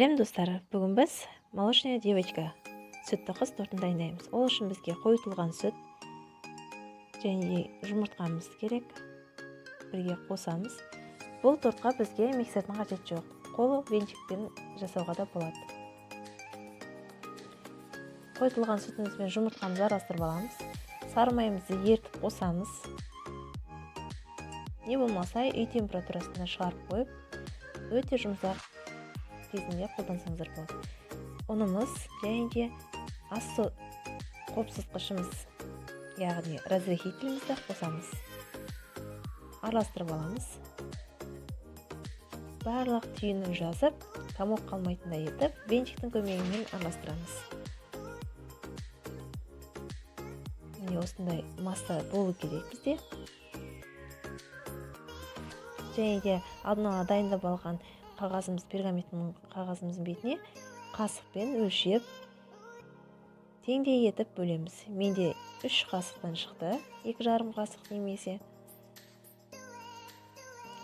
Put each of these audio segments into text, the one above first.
Сәлем достар, бүгін біз молочная девочка сүтті қыз тортын дайындаймыз. Ол үшін бізге қойытылған сүт және жұмыртқамыз керек. Бірге қосамыз. Бұл тортқа бізге миксердің қажет жоқ. Қол венчикпен жасауға да болады. Қойытылған сүтіміз бен жұмыртқамызды араластырып аламыз. Сары майымызды ертіп қосамыз. Не болмаса үй температурасында шығарып қойып, өте жұмсақ кезінде қолдансаңыздар болады. Ұнымыз және де ас қопсытқышымыз, яғни разрыхителімізді қосамыз. Араластырып аламыз. Барлық түйінін жазып, комок қалмайтындай етіп, венчиктің көмегімен араластырамыз. Міне осындай масса болу керек бізде. Және де алдын ала дайындап алған қағазымыз, пергаментінің қағазымыздың бетіне қасықпен өлшеп, теңдей етіп бөлеміз. Менде 3 қасықтан шықты, 2,5 қасық немесе.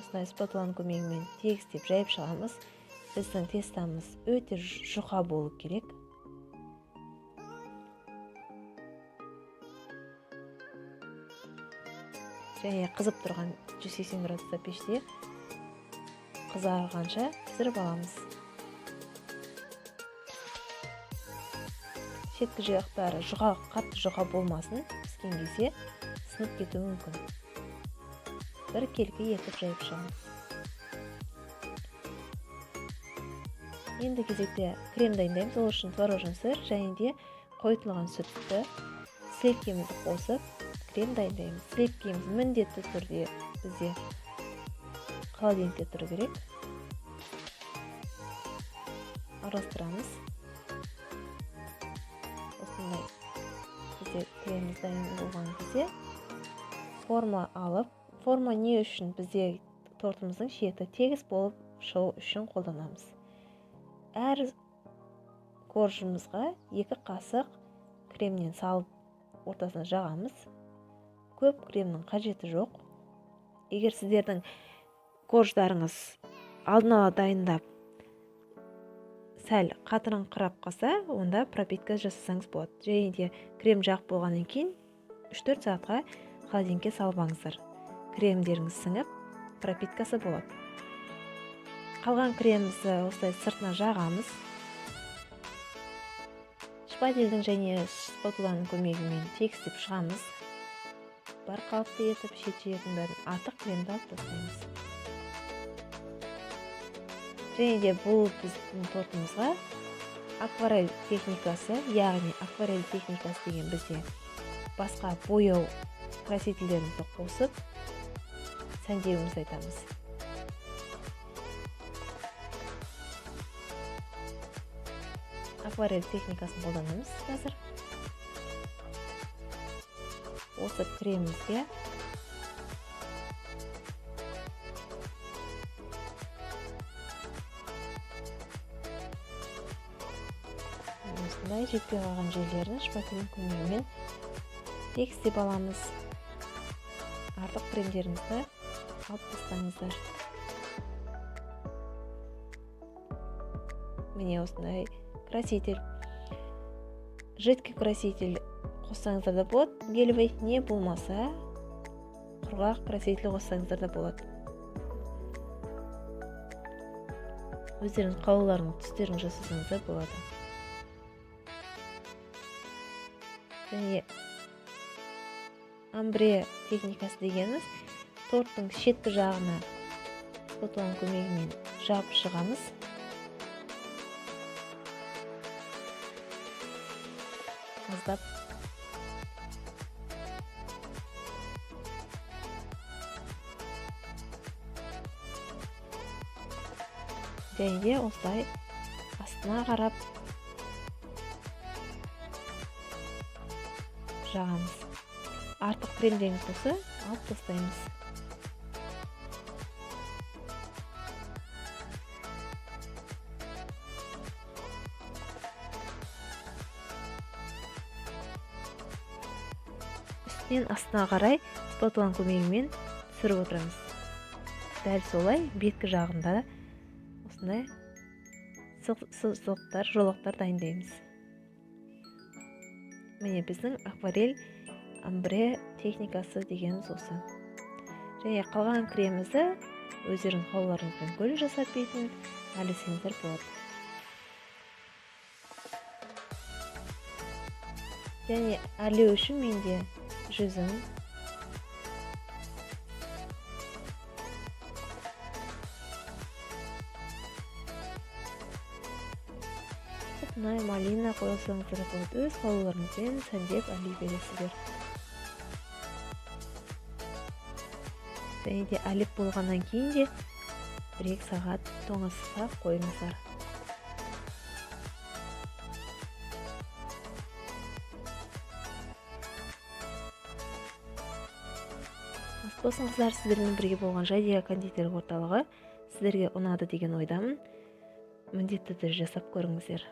Осындай спатуланың көмегімен тегістеп жайып шығамыз. Біздің тестамыз өте жұқа болу керек. Және қызып тұрған 180 градуста пеште қызарғанша пісіріп аламыз. Шеткі жақтары қатты жұқа болмасын, піскен кезде сынып кетуі мүмкін. Бір келкі етіп жайып шығамыз. Енді кезекте крем дайындаймыз. Ол үшін творожный сыр және де қойытылған сүтті, сливкемізді қосып, крем дайындаймыз. Сливкеміз міндетті түрде бізде холодильникте тұру керек. Араластырамыз. Осындай бізде креміміз дайын болған кезде форма алып, форма не үшін? Бізде тортымыздың шеті тегіс болып шығу үшін қолданамыз. Әр коржымызға 2 қасық кремнен салып ортасына жағамыз. Көп кремнің қажеті жоқ. Егер сіздердің корждарыңыз алдын ала дайындап сәл қатырыңқырап қалса, онда пропитка жасасаңыз болады. Және де крем жағып болғаннан кейін 3-4 сағатқа холодильникке салып алыңыздар. Кремдеріңіз сіңіп, пропиткасы болады. Қалған кремімізді осылай сыртына жағамыз. Шпательдің және спатуланың көмегімен тегістеп шығамыз. Бар қалыпты етіп, шет-шетін бәрін артық кремді алып тастаймыз. Және де бұл біздің тортымызға акварель техникасы, яғни акварель техникасы деген бізде басқа бояу красительдерімізді қосып, сәндеуімізді айтамыз. Акварель техникасын қолданамыз қазір. Осы кремімізге осындай жетпей қалған жерлерін шпательдің көмегімен тегістеп аламыз. Артық кремдеріңізді алып тастаңыздар. Міне осындай краситель, жидкий краситель қоссаңыздар да болады. Гелевый не болмаса, құрғақ краситель қоссаңыздар да болады. Өздеріңіз қалауларының түстерін жасасаңыздар болады. Және амбре техникасы дегеніміз торттың шеткі жағына спатуланың көмегімен жабып шығамыз. Аздап және де осылай астына қарап жағамыз. Артық кремдеріңіз болса алып тастаймыз. Үстінен астына қарай спатуланың көмегімен түсіріп отырамыз. Дәл солай беткі жағында осындай сызықтар, жолақтар дайындаймыз. Міне біздің акварель амбре техникасы дегеніміз осы. Және қалған кремімізді өздеріңіз қалауларыңызбен гүл жасап бейтін әлесеңіздер болады. Және әрлеу үшін менде жүзім, құпнай, малина қойсаңыздар болады. Өз қалауларыңызбен сәндеп әрлей бересіздер. Және де әліп болғаннан кейін де 1-2 сағат тоңазытуға қойыңыздар. Болсын қыздар, сіздермен бірге болған Жайдия кондитерлік орталығы сіздерге ұнады деген ойдамын. Міндетті түрде жасап көріңіздер.